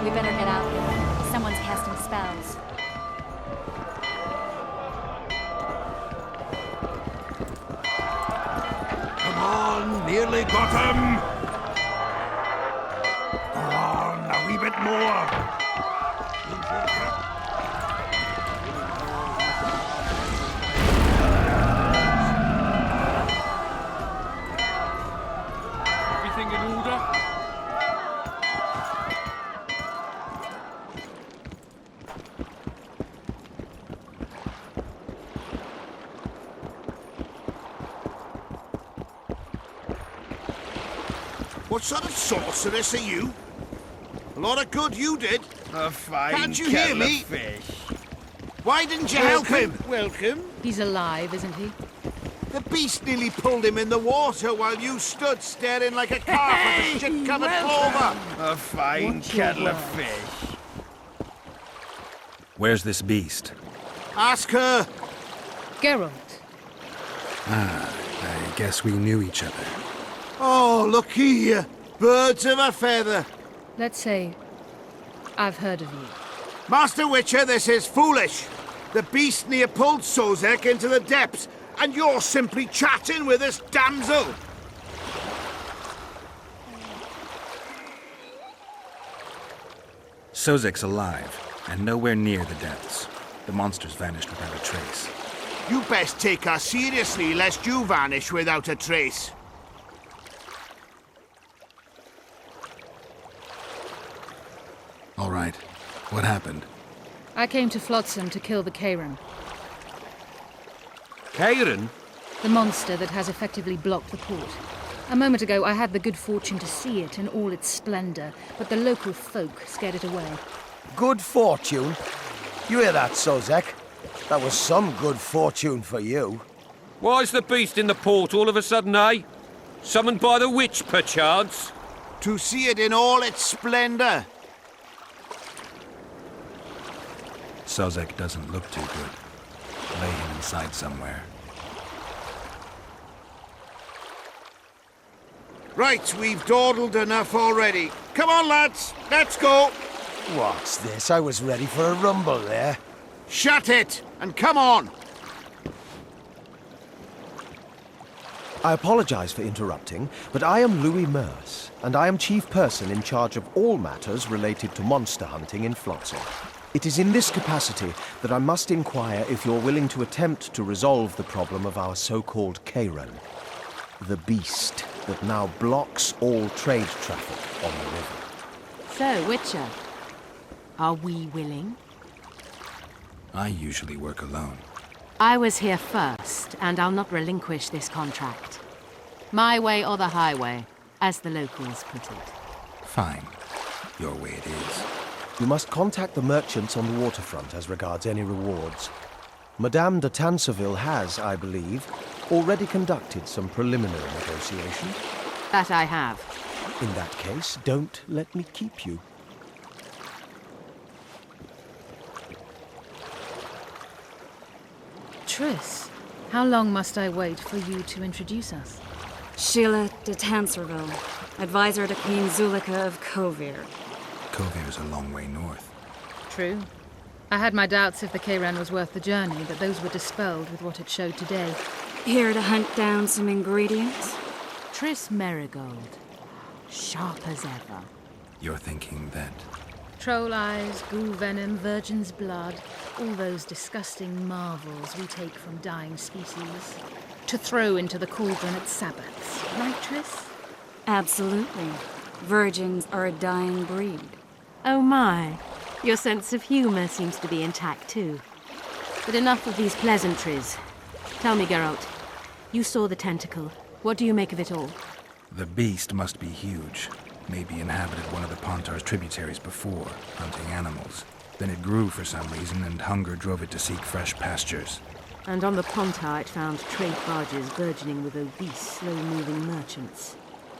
We better get out. Someone's casting spells. Come on, nearly got him! Go on, a wee bit more! Everything in order? What sort of sorceress are you? A lot of good you did. A fine Can't you hear kettle me? of fish. Why didn't you help him? Welcome. He's alive, isn't he? The beast nearly pulled him in the water while you stood staring like a calf at a shit-covered clover. A fine Watch your kettle of words. fish. Where's this beast? Ask her. Geralt. I guess we knew each other. Oh, look here. Birds of a feather. Let's say I've heard of you. Master Witcher, this is foolish. The beast near pulled Sozek into the depths, and you're simply chatting with this damsel. Sozek's alive, and nowhere near the depths. The monster's vanished without a trace. You best take her seriously, lest you vanish without a trace. All right, what happened? I came to Flotsam to kill the Kayran, Kieran? the monster that has effectively blocked the port. A moment ago, I had the good fortune to see it in all its splendor, but the local folk scared it away. Good fortune. You hear that, Sozek? That was some good fortune for you. Why's the beast in the port all of a sudden, eh? Summoned by the witch, perchance? To see it in all its splendor. Sozek doesn't look too good. Lay him inside somewhere. Right, we've dawdled enough already. Come on, lads, let's go. What's this? I was ready for a rumble there. Shut it, and come on. I apologize for interrupting, but I am Louis Merce, and I am chief person in charge of all matters related to monster hunting in Flotsam. It is in this capacity that I must inquire if you're willing to attempt to resolve the problem of our so-called Kayran, the beast that now blocks all trade traffic on the river. So, Witcher, are we willing? I usually work alone. I was here first, and I'll not relinquish this contract. My way or the highway, as the locals put it. Fine. Your way it is. You must contact the merchants on the waterfront as regards any rewards. Madame de Tanseville has, I believe, already conducted some preliminary negotiations. That I have. In that case, don't let me keep you. Triss, how long must I wait for you to introduce us? Sheila de Tanserville, advisor to Queen Zulika of Kovir. Kovir's a long way north. True. I had my doubts if the Kayran was worth the journey, but those were dispelled with what it showed today. Here to hunt down some ingredients? Triss Merigold. Sharp as ever. You're thinking that... Troll eyes, ghoul venom, virgin's blood, all those disgusting marvels we take from dying species, to throw into the cauldron at Sabbaths. Right, Triss? Absolutely. Virgins are a dying breed. Oh my. Your sense of humor seems to be intact too. But enough of these pleasantries. Tell me, Geralt. You saw the tentacle. What do you make of it all? The beast must be huge. Maybe inhabited one of the Pontar's tributaries before, hunting animals. Then it grew for some reason, and hunger drove it to seek fresh pastures. And on the Pontar it found trade barges burgeoning with obese, slow-moving merchants.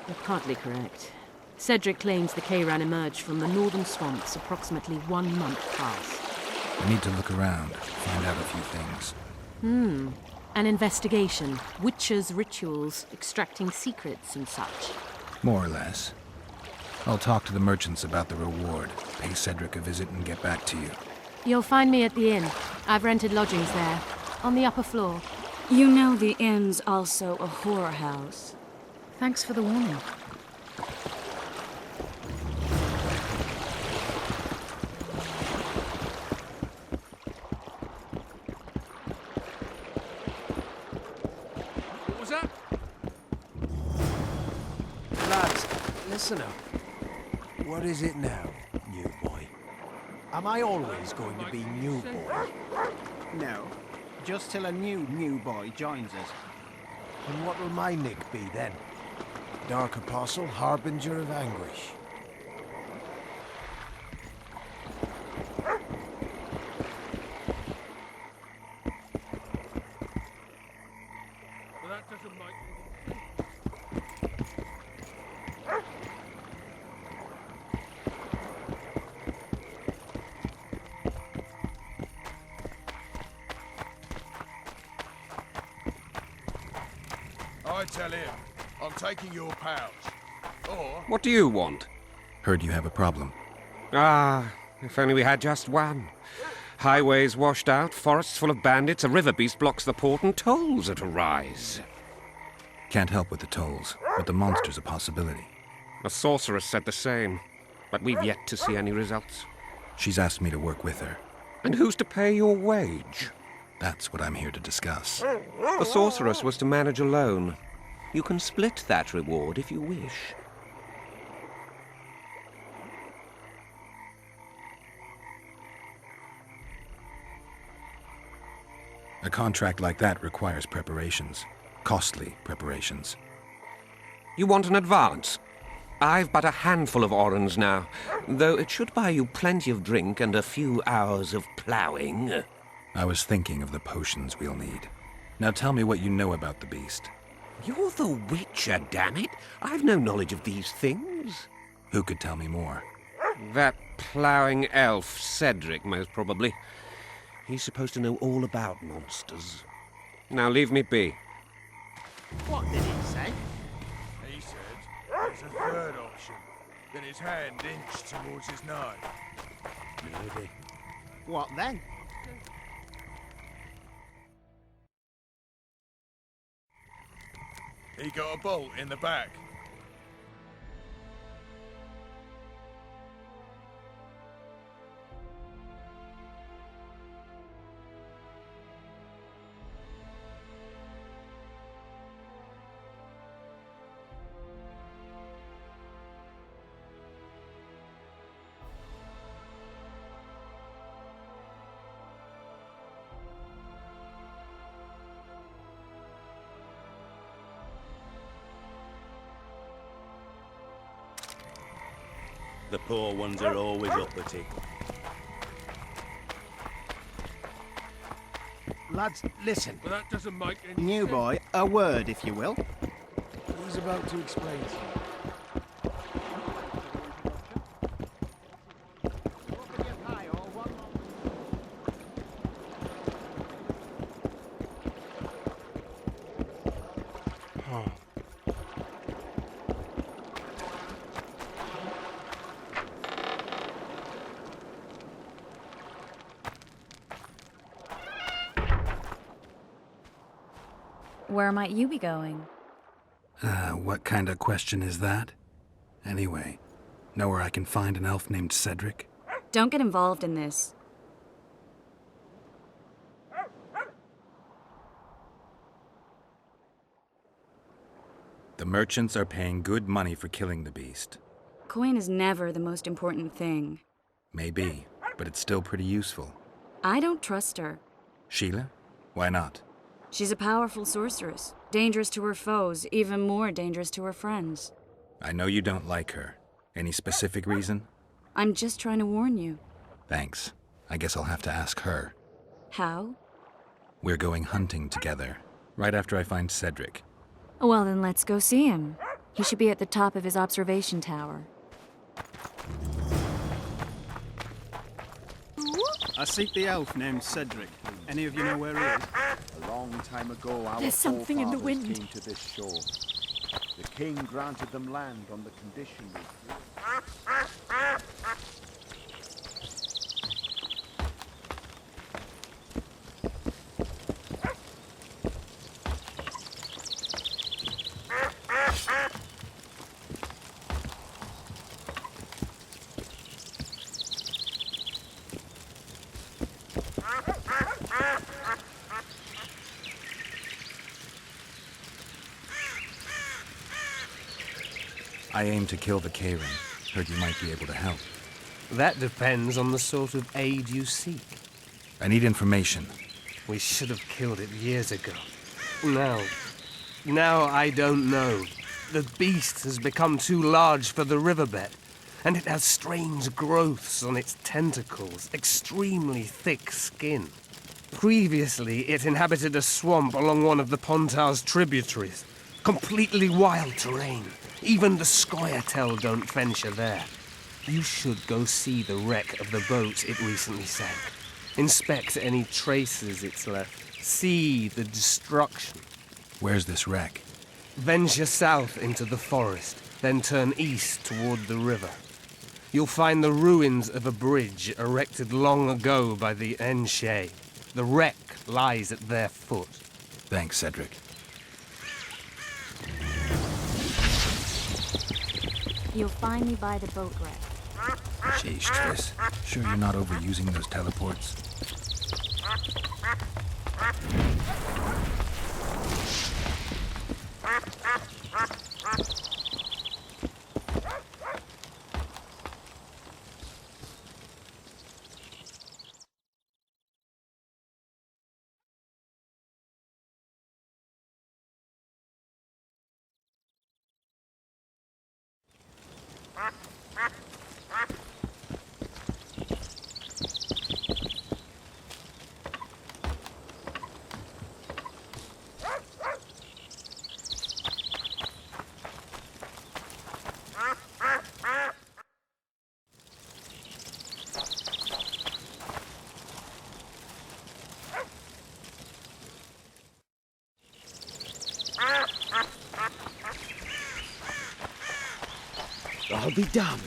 You're partly correct. Cedric claims the Kayran emerged from the northern swamps approximately 1 month past. I need to look around, find out a few things. An investigation. Witches' rituals, extracting secrets and such. More or less. I'll talk to the merchants about the reward, pay Cedric a visit, and get back to you. You'll find me at the inn. I've rented lodgings there, on the upper floor. You know the inn's also a whorehouse. Thanks for the warning. What was that? Lads, listen up. What is it now, new boy? Am I always going to be new boy? No, just till a new boy joins us. And what will my nick be then? Dark Apostle, Harbinger of Anguish. Well, that doesn't make... I tell him, I'm taking your pouch. Or... What do you want? Heard you have a problem. Ah, if only we had just one. Highways washed out, forests full of bandits, a river beast blocks the port, and tolls at a rise. Can't help with the tolls, but the monster's a possibility. A sorceress said the same, but we've yet to see any results. She's asked me to work with her. And who's to pay your wage? That's what I'm here to discuss. The sorceress was to manage alone. You can split that reward if you wish. A contract like that requires preparations. Costly preparations. You want an advance? I've but a handful of orens now, though it should buy you plenty of drink and a few hours of ploughing. I was thinking of the potions we'll need. Now tell me what you know about the beast. You're the Witcher, damn it! I've no knowledge of these things. Who could tell me more? That ploughing elf, Cedric, most probably. He's supposed to know all about monsters. Now leave me be. What did he say? He said there's a third option. Then his hand inched towards his knife. Maybe. What then? He got a bolt in the back. The poor ones are always uppity. Lads, listen. Well, that doesn't make any New boy, a word, if you will. He's about to explain to you. Where might you be going? What kind of question is that? Anyway, know where I can find an elf named Cedric? Don't get involved in this. The merchants are paying good money for killing the beast. Coin is never the most important thing. Maybe, but it's still pretty useful. I don't trust her. Sheila? Why not? She's a powerful sorceress. Dangerous to her foes, even more dangerous to her friends. I know you don't like her. Any specific reason? I'm just trying to warn you. Thanks. I guess I'll have to ask her. How? We're going hunting together, right after I find Cedric. Well, then let's go see him. He should be at the top of his observation tower. I seek the elf named Cedric. Any of you know where he is? A long time ago, our There's something in the forefathers wind. came to this shore. The king granted them land on the condition I aim to kill the Karen. Heard you might be able to help. That depends on the sort of aid you seek. I need information. We should have killed it years ago. Now I don't know. The beast has become too large for the riverbed, and it has strange growths on its tentacles, extremely thick skin. Previously, it inhabited a swamp along one of the Pontar's tributaries. Completely wild terrain. Even the Scoia'tael don't venture there. You should go see the wreck of the boat it recently sank. Inspect any traces it's left. See the destruction. Where's this wreck? Venture south into the forest, then turn east toward the river. You'll find the ruins of a bridge erected long ago by the Enshe. The wreck lies at their foot. Thanks, Cedric. You'll find me by the boat wreck. Jeez, Triss. Sure you're not overusing those teleports? I'll be damned.